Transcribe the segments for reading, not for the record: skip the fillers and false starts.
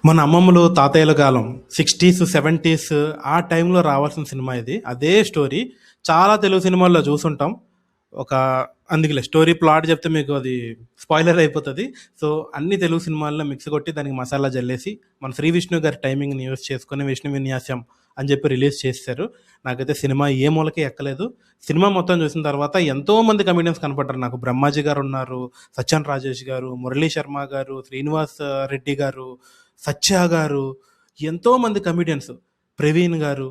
మన అమ్మమ్మలు, తాతయ్యల కాలం 60స్, 70స్ ఆ టైంలో రావాల్సిన సినిమా ఇది. అదే స్టోరీ చాలా తెలుగు సినిమాల్లో చూసుంటాం. ఒక అందుకులే స్టోరీ ప్లాట్ చెప్తే మీకు అది స్పాయిలర్ అయిపోతది. సో, అన్ని తెలుగు సినిమాల్లో మిక్స్ కొట్టి దానికి మసాలా జల్లేసి, మన 'శ్రీ విష్ణు' గారి టైమింగ్‌ని యూజ్ చేసుకొని 'విష్ణు విన్యాసం' అని చెప్పి రిలీజ్ చేసేశారు. నాకైతే సినిమా ఏ మూలకి ఎక్కలేదు. సినిమా మొత్తం చూసిన తర్వాత ఎంతోమంది కమెడియన్స్ కనపడ్డారు నాకు. 'బ్రహ్మాజీ' గారున్నారు, 'సత్యన్ రాజేష్' గారు, 'మురళీ శర్మ' గారు, 'శ్రీనివాస్ రెడ్డి' గారు, 'సత్య' గారు, ఎంతోమంది కమెడియన్స్, 'ప్రవీణ్' గారు,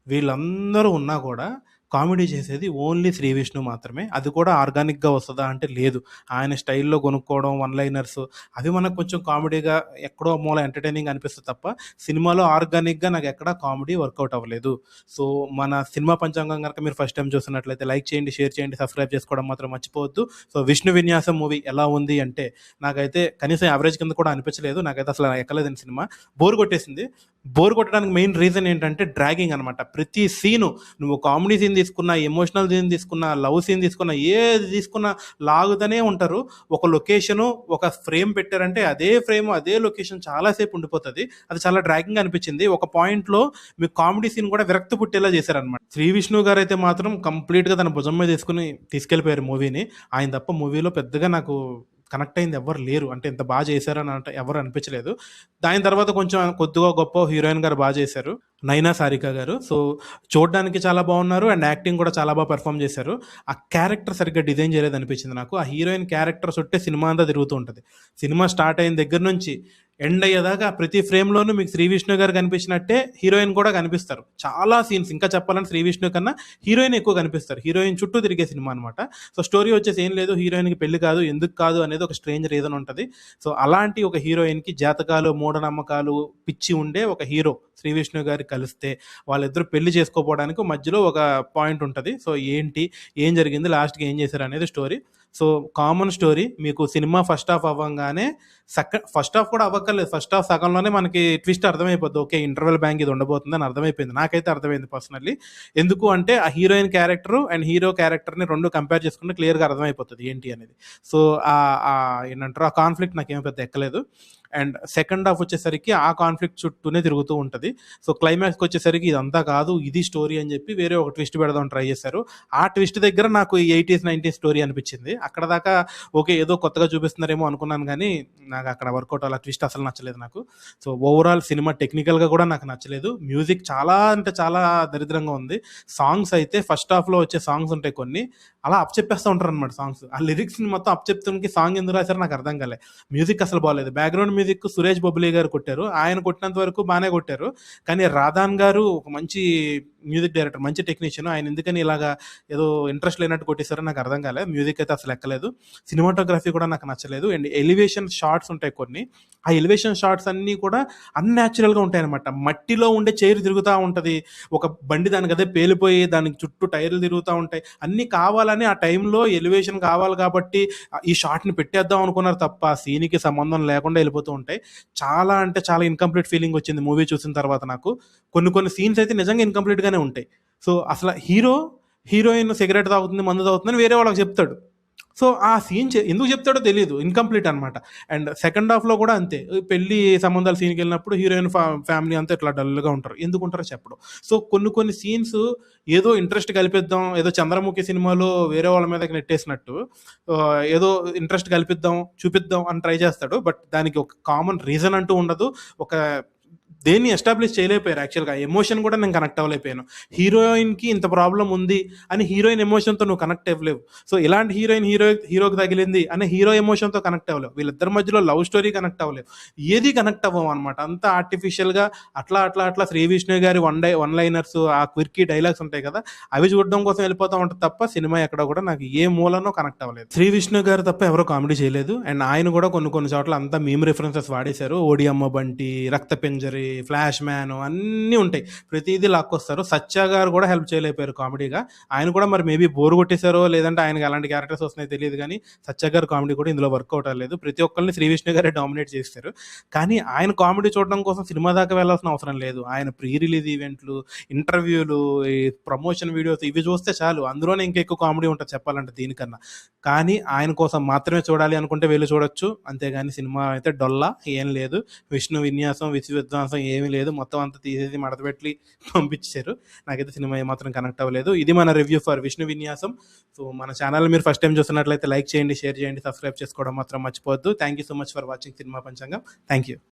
వీళ్ళందరూ ఉన్నా కూడా కామెడీ చేసేది ఓన్లీ 'శ్రీ విష్ణు' మాత్రమే. అది కూడా ఆర్గానిక్‌గా వస్తదా అంటే లేదు. ఆయన స్టైల్‌లో కొనుక్కోవడం, వన్ లైనర్స్ అవి మనకు కొంచెం కామెడీగా ఎక్కడో మూల ఎంటర్‌టైనింగ్ అనిపిస్తది తప్ప, సినిమాలో ఆర్గానిక్‌గా నాకెక్కడా కామెడీ వర్కౌట్ అవ్వలేదు. సో, మన సినిమా పంచాంగం గనక మీరు ఫస్ట్ టైమ్ చూస్తున్నట్లయితే లైక్ చేయండి, షేర్ చేయండి, సబ్స్క్రైబ్ చేసుకోవడం మాత్రం మర్చిపోవద్దు. సో, 'విష్ణు విన్యాసం' మూవీ ఎలా ఉంది అంటే, నాకైతే కనీసం యావరేజ్ కింద కూడా అనిపించలేదు. నాకైతే అసలు ఎక్కలేదండి సినిమా. బోర్ కొట్టేసింది. బోర్ కొట్టడానికి మెయిన్ రీజన్ ఏంటంటే డ్రాగింగ్ అనమాట. ప్రతి సీను నువ్వు కామెడీ సీన్ తీసుకున్నా, ఎమోషనల్ సీన్ తీసుకున్నా, లవ్ సీన్ తీసుకున్నా, ఏది తీసుకున్నా లాగుతూనే ఉంటారు. ఒక లొకేషను, ఒక ఫ్రేమ్ పెట్టారంటే అదే ఫ్రేమ్, అదే లొకేషన్ చాలా సేపు ఉండిపోతది. అది చాలా డ్రాగింగ్ అనిపించింది. ఒక పాయింట్‌లో మీకు కామెడీ సీన్ కూడా విరక్తి పుట్టేలా చేశారనమాట. 'శ్రీ విష్ణు' గారైతే మాత్రం కంప్లీట్‌గా తన భుజం మీద తీసుకొని తీసుకెళ్ళిపోయారు మూవీని. ఆయన తప్ప మూవీలో పెద్దగా నాకు కనెక్ట్ అయింది ఎవ్వరు లేరు. అంటే ఇంత బాగా చేశారని అంటే ఎవరు అనిపించలేదు. దాని తర్వాత కొంచెం కొద్దిగా గొప్పో హీరోయిన్ గారు బాగా చేశారు. 'నైనా సారిక' గారు. సో, చూడడానికి చాలా బాగున్నారు అండ్ యాక్టింగ్ కూడా చాలా బాగా పెర్ఫార్మ్ చేశారు. ఆ క్యారెక్టర్ సరిగ్గా డిజైన్ చేయలేదు అనిపించింది నాకు. ఆ హీరోయిన్ క్యారెక్టర్ చుట్టే సినిమా అంతా తిరుగుతూ ఉంటది. సినిమా స్టార్ట్ అయిన దగ్గర నుంచి ఎండ్ అయ్యేదాకా ప్రతి ఫ్రేమ్‌లోనూ మీకు 'శ్రీ విష్ణు' గారు కనిపించినట్టే హీరోయిన్ కూడా కనిపిస్తారు. చాలా సీన్స్ ఇంకా చెప్పాలంటే 'శ్రీ విష్ణు' కన్నా హీరోయిన్ ఎక్కువ కనిపిస్తారు. హీరోయిన్ చుట్టూ తిరిగే సినిమా అనమాట. సో, స్టోరీ వచ్చేసి ఏం లేదు. హీరోయిన్‌కి పెళ్లి కాదు. ఎందుకు కాదు అనేది ఒక స్ట్రేంజ్ రీజన్ ఉంటది. సో, అలాంటి ఒక హీరోయిన్‌కి జాతకాలు, మూఢనమ్మకాలు పిచ్చి ఉండే ఒక హీరో 'శ్రీ విష్ణు' గారు కలిస్తే వాళ్ళిద్దరూ పెళ్లి చేసుకోపోవడానికి మధ్యలో ఒక పాయింట్ ఉంటది. సో, ఏంటి? ఏం జరిగింది? లాస్ట్‌కి ఏం చేశారు అనేది స్టోరీ. So, common story. మీకు సినిమా ఫస్ట్ హాఫ్ అవ్వంగానే ఫస్ట్ హాఫ్ కూడా అవ్వక్కర్లేదు. ఫస్ట్ హాఫ్ సగంలోనే మనకి ట్విస్ట్ అర్థమైపోద్ది. ఓకే. ఇంటర్వెల్ బ్యాంక్ ఇది ఉండబోతుందని అర్థమైపోయింది. నాకైతే అర్థమైంది పర్సనల్లీ. ఎందుకు అంటే ఆ హీరోయిన్ క్యారెక్టర్ అండ్ హీరో క్యారెక్టర్‌ని 2 కంపేర్ చేసుకుంటే క్లియర్‌గా అర్థమైపోతది ఏంటి అనేది. సో, ఏంటంటారు ఆ కాన్ఫ్లిక్ట్ నాకేమో పెద్ద ఎక్కలేదు. అండ్ సెకండ్ హాఫ్ వచ్చేసరికి ఆ కాన్ఫ్లిక్ట్ చుట్టూనే తిరుగుతూ ఉంటది. సో, క్లైమాక్స్‌కి వచ్చేసరికి ఇదంతా కాదు, ఇది స్టోరీ అని చెప్పి వేరే ఒక ట్విస్ట్ పెడదామని ట్రై చేశారు. ఆ ట్విస్ట్ దగ్గర నాకు ఈ 80స్, 90స్ స్టోరీ అనిపించింది. అక్కడ దాకా ఓకే. ఏదో కొత్తగా చూపిస్తున్నారేమో అనుకున్నాను గానీ, నాకు అక్కడ వర్కౌట్ అలా ట్విస్ట్ అసలు నచ్చలేదు నాకు. సో, ఓవరాల్ సినిమా టెక్నికల్‌గా కూడా నాకు నచ్చలేదు. మ్యూజిక్ చాలా అంటే చాలా దరిద్రంగా ఉంది. సాంగ్స్ అయితే ఫస్ట్ హాఫ్‌లో వచ్చే సాంగ్స్ ఉంటాయి కొన్ని. అలా అప్పచెప్పేస్తా ఉంటారనమాట సాంగ్స్. ఆ లిరిక్స్‌ని మొత్తం అప్పచెప్తునికి సాంగ్ ఎందుకు రాశారో నాకు అర్థం కాలే. మ్యూజిక్ అసలు బాలేదు. బ్యాక్‌గ్రౌండ్ మ్యూజిక్ సురేష్ బొబ్బిలి గారు కొట్టారు. ఆయన కొట్టినంత వరకు బానే కొట్టారు. కానీ రాధాన్ గారు ఒక మంచి మ్యూజిక్ డైరెక్టర్, మంచి టెక్నీషియన్. ఆయన ఎందుకని ఇలాగా ఏదో ఇంట్రెస్ట్ లేనట్టు కొట్టేసారో నాకు అర్థం కాలే. మ్యూజిక్ అయితే అసలు ఎక్కలేదు. సినిమాటోగ్రఫీ కూడా నాకు నచ్చలేదు. అండ్ ఎలివేషన్ షాట్స్ ఉంటాయి కొన్ని. ఆ ఎలివేషన్ షాట్స్ అన్నీ కూడా అన్‌న్యాచురల్‌గా ఉంటాయనమాట. మట్టిలో ఉండే చైర్ తిరుగుతా ఉంటది. ఒక బండి దానికి అదే పేలిపోయి దానికి చుట్టూ టైర్లు తిరుగుతా ఉంటాయి. అన్నీ కావాలని ఆ టైంలో ఎలివేషన్ కావాలి కాబట్టి ఈ షాట్‌ని పెట్టేద్దాం అనుకున్నారు తప్ప సీన్‌కి సంబంధం లేకుండా వెళ్ళిపోతూ ఉంటాయి. చాలా అంటే చాలా ఇన్‌కంప్లీట్ ఫీలింగ్ వచ్చింది మూవీ చూసిన తర్వాత నాకు. కొన్ని సీన్స్ అయితే నిజంగా ఇన్‌కంప్లీట్‌గానే ఉంటాయి. సో, అసల హీరోయిన్ సిగరెట్ తాగుతుంది, మందు తాగుతుందని వేరే వాళ్ళకి చెప్తాడు. సో, ఆ సీన్ ఎందుకు చెప్తాడో తెలీదు. ఇన్‌కంప్లీట్ అనమాట. అండ్ సెకండ్ హాఫ్‌లో కూడా అంతే. పెళ్లి సంబంధాల సీన్‌కెళ్ళినప్పుడు హీరోయిన్ ఫ్యామిలీ అంతా ఇట్లా డల్‌గా ఉంటారు. ఎందుకుంటారో చెప్పడు. సో, కొన్ని సీన్స్ ఏదో ఇంట్రెస్ట్ కల్పిద్దాం, ఏదో 'చంద్రముఖి' సినిమాలో వేరే వాళ్ళ మీదకి నెట్టేసినట్టు ఏదో ఇంట్రెస్ట్ కల్పిద్దాం, చూపిద్దాం అని ట్రై చేస్తాడు. బట్ దానికి ఒక కామన్ రీజన్ అంటూ ఉండదు. ఒక దేన్ని ఎస్టాబ్లిష్ చేయలేకపోయారు యాక్చువల్‌గా. ఎమోషన్ కూడా నేను కనెక్ట్ అవ్వలేకపోయాను. హీరోయిన్‌కి ఇంత ప్రాబ్లమ్ ఉంది అని హీరోయిన్ ఎమోషన్‌తో నువ్వు కనెక్ట్ అవ్వలేవు. సో, ఇలాంటి హీరోకి తగిలింది అని హీరో ఎమోషన్‌తో కనెక్ట్ అవ్వలేవు. వీళ్ళిద్దరి మధ్యలో లవ్ స్టోరీ కనెక్ట్ అవ్వలేవు. ఏది కనెక్ట్ అవ్వమనమాట. అంతా ఆర్టిఫిషియల్‌గా అట్లా 'శ్రీ విష్ణు' గారి వన్ లైనర్స్, ఆ క్విర్కీ డైలాగ్స్ ఉంటాయి కదా! అవి చూడడం కోసం వెళ్ళిపోతా ఉంటది తప్ప సినిమా ఎక్కడ కూడా నాకు ఏ మూలనో కనెక్ట్ అవ్వలేదు. 'శ్రీ విష్ణు' గారు తప్ప ఎవరు కామెడీ చేయలేదు. అండ్ ఆయన కూడా కొన్ని చోట్ల అంతా మీమ్ రిఫరెన్సెస్ వాడేశారు. 'ఓడియమ్మ బంటి', 'రక్త పింజరి', ఫ్లాష్ మ్యాన్ అన్నీ ఉంటాయి. ప్రతీదీ లాక్కొస్తారు. సత్య గారు కూడా హెల్ప్ చేయలేకపోయారు కామెడీగా. ఆయన కూడా మరి మేబీ బోర్ కొట్టేసారో లేదంటే ఆయనకి ఎలాంటి క్యారెక్టర్స్ వస్తున్నాయో తెలియదు కానీ సత్య గారి కామెడీ కూడా ఇందులో వర్కౌట్ అవ్వలేదు. ప్రతి ఒక్కరిని శ్రీ విష్ణు గారే డామినేట్ చేస్తారు. కానీ ఆయన కామెడీ చూడడం కోసం సినిమా దాకా వెళ్ళాల్సిన అవసరం లేదు. ఆయన ప్రీ రిలీజ్ ఈవెంట్లు, ఇంటర్వ్యూలు, ఈ ప్రమోషన్ వీడియోస్ ఇవి చూస్తే చాలు. అందులోనే ఇంకా ఎక్కువ కామెడీ ఉంటుంది చెప్పాలంటే దీనికన్నా. కానీ ఆయన కోసం మాత్రమే చూడాలి అనుకుంటే వెళ్ళి చూడొచ్చు. అంతేగాని సినిమా అయితే డొల్లా ఏం లేదు. విష్ణు విన్యాసం, విధ్వంసం ఏమీ లేదు. మొత్తం అంతా తీసేసి మడతపెట్టి పంపించారు. నాకైతే సినిమా ఏమాత్రం కనెక్ట్ అవ్వలేదు. ఇది మన రివ్యూ ఫర్ విష్ణు విన్యాసం. సో మన ఛానల్ మీరు ఫస్ట్ టైం చూస్తున్నట్లయితే లైక్ చేయండి, షేర్ చేయండి, సబ్స్క్రైబ్ చేసుకోవడం మాత్రం మర్చిపోవద్దు. Thank you so much for watching cinema Panchangam. Thank you.